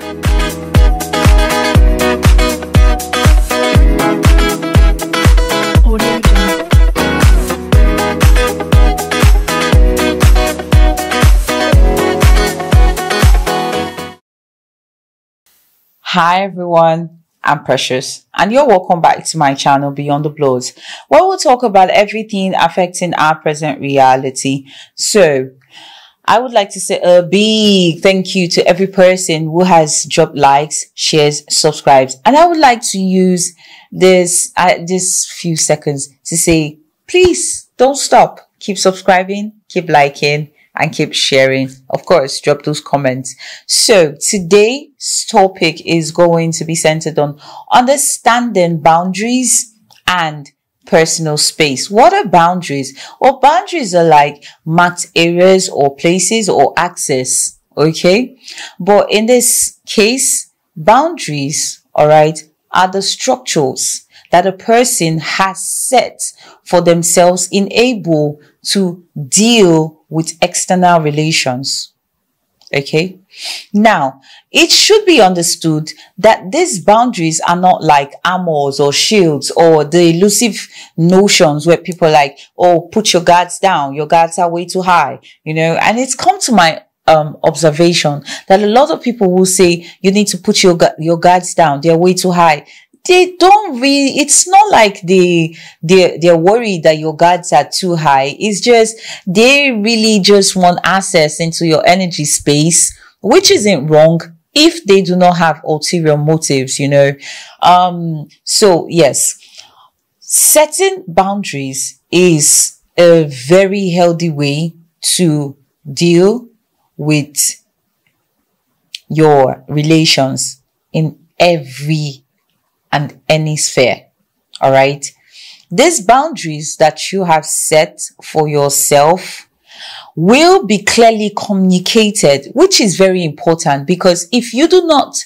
Hi everyone, I'm Precious and you're welcome back to my channel Beyond the Blows, where we'll talk about everything affecting our present reality. So I would like to say a big thank you to every person who has dropped likes, shares, subscribes, and I would like to use this few seconds to say, please don't stop. Keep subscribing, keep liking, and keep sharing. Of course, drop those comments. So today's topic is going to be centered on understanding boundaries and personal space. What are boundaries? Well, boundaries are like marked areas or places or access. Okay. But in this case, boundaries, all right, are the structures that a person has set for themselves enable to deal with external relations. Okay. Now, it should be understood that these boundaries are not like armors or shields or the elusive notions where people are like, oh, put your guards down. Your guards are way too high, you know, and it's come to my observation that a lot of people will say you need to put your guards down. They're way too high. They don't really, it's not like they're worried that your guards are too high. It's just, they really just want access into your energy space, which isn't wrong if they do not have ulterior motives, you know. So yes, setting boundaries is a very healthy way to deal with your relations in every and any sphere. All right. These boundaries that you have set for yourself will be clearly communicated, which is very important, because if you do not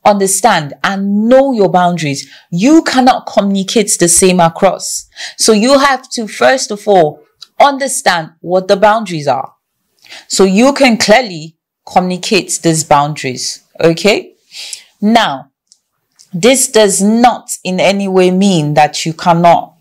understand and know your boundaries, you cannot communicate the same across. So you have to, first of all, understand what the boundaries are, so you can clearly communicate these boundaries. Okay. Now, this does not in any way mean that you cannot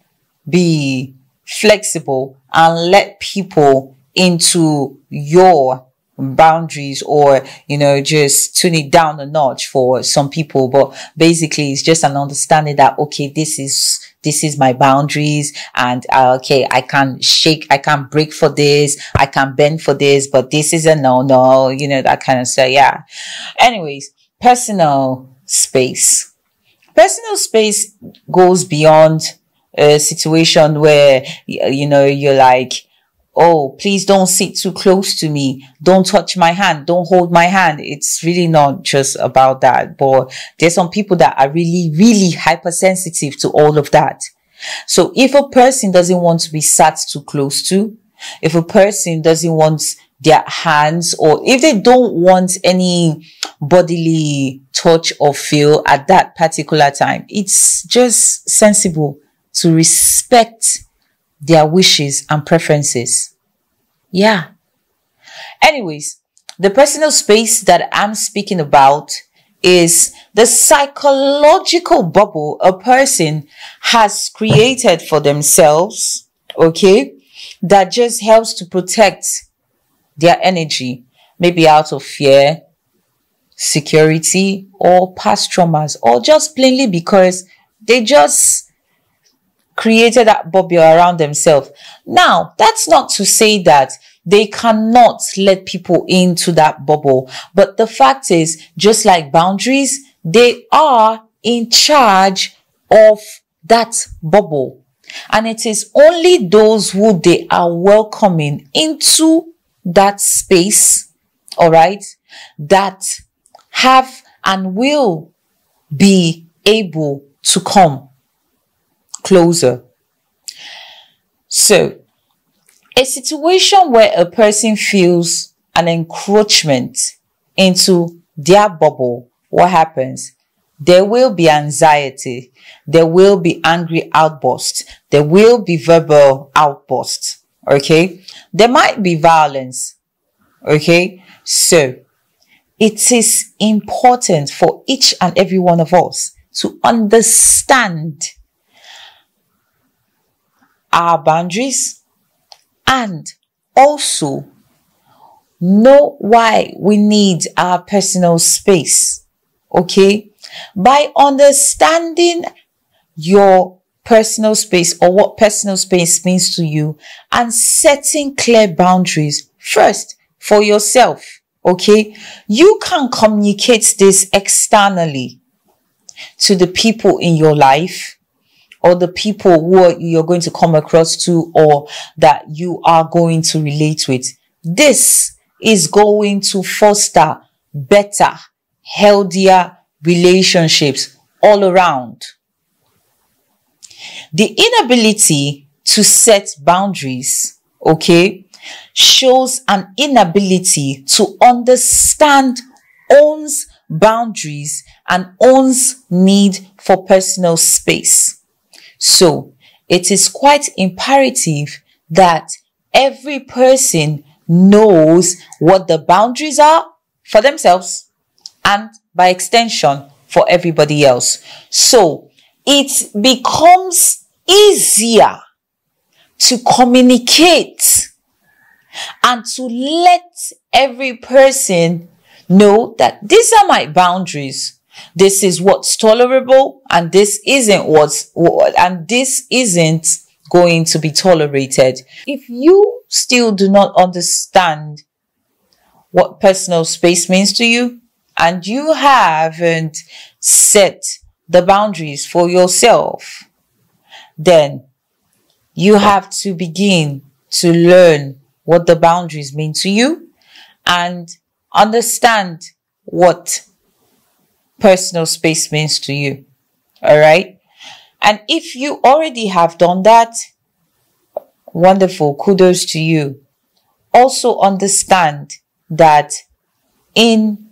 be flexible and let people into your boundaries, or, you know, just tune it down a notch for some people. But basically, it's just an understanding that, okay, this is my boundaries, and okay, I can break for this, I can bend for this, but this is a no, you know, that kind of stuff. Yeah. Anyways, personal space. Personal space goes beyond a situation where, you know, you're like, oh, please don't sit too close to me. Don't touch my hand. Don't hold my hand. It's really not just about that. But there's some people that are really, really hypersensitive to all of that. So if a person doesn't want to be sat too close to, if a person doesn't want their hands, or if they don't want any bodily touch or feel at that particular time, it's just sensible to respect their wishes and preferences. Yeah. Anyways, the personal space that I'm speaking about is the psychological bubble a person has created for themselves, okay, that just helps to protect their energy, maybe out of fear, security, or past traumas, or just plainly because they just created that bubble around themselves. Now, that's not to say that they cannot let people into that bubble, but the fact is, just like boundaries, they are in charge of that bubble, and it is only those who they are welcoming into that space, all right, that have and will be able to come closer. So, a situation where a person feels an encroachment into their bubble, what happens? There will be anxiety, there will be angry outbursts, there will be verbal outbursts. Okay, there might be violence. Okay, so it is important for each and every one of us to understand our boundaries and also know why we need our personal space. Okay? By understanding your personal space or what personal space means to you and setting clear boundaries first for yourself. Okay, you can communicate this externally to the people in your life or the people who you're going to come across to or that you are going to relate with. This is going to foster better, healthier relationships all around. The inability to set boundaries, okay, shows an inability to understand one's boundaries and one's need for personal space. So it is quite imperative that every person knows what the boundaries are for themselves and by extension for everybody else. So it becomes easier to communicate and to let every person know that these are my boundaries. This is what's tolerable and this isn't going to be tolerated. If you still do not understand what personal space means to you and you haven't set the boundaries for yourself, then you have to begin to learn what the boundaries mean to you and understand what personal space means to you. All right. And if you already have done that, wonderful. Kudos to you. Also understand that in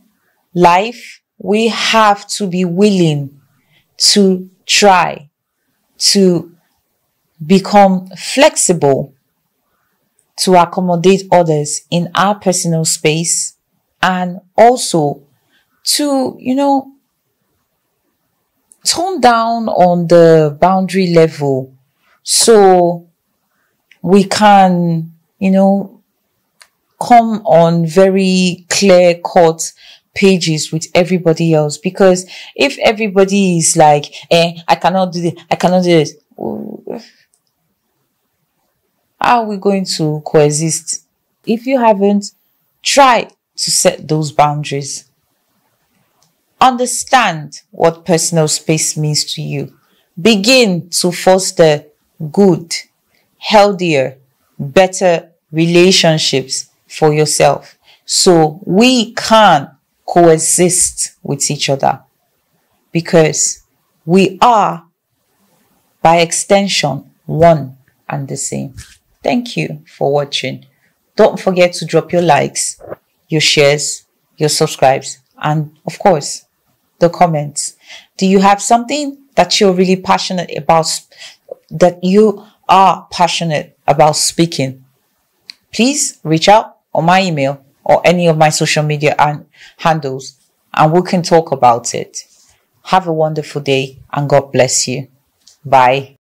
life, we have to be willing to try to become flexible to accommodate others in our personal space and also to, tone down on the boundary level so we can, come on very clear-cut pages with everybody else. Because if everybody is like, I cannot do this, I cannot do this, how are we going to coexist if you haven't tried to set those boundaries? Understand what personal space means to you. Begin to foster good, healthier, better relationships for yourself so we can coexist with each other, because we are, by extension, one and the same. Thank you for watching. Don't forget to drop your likes, your shares, your subscribes, and of course, the comments. Do you have something that you're really passionate about, that you are passionate about speaking? Please reach out on my email or any of my social media handles and we can talk about it. Have a wonderful day and God bless you. Bye.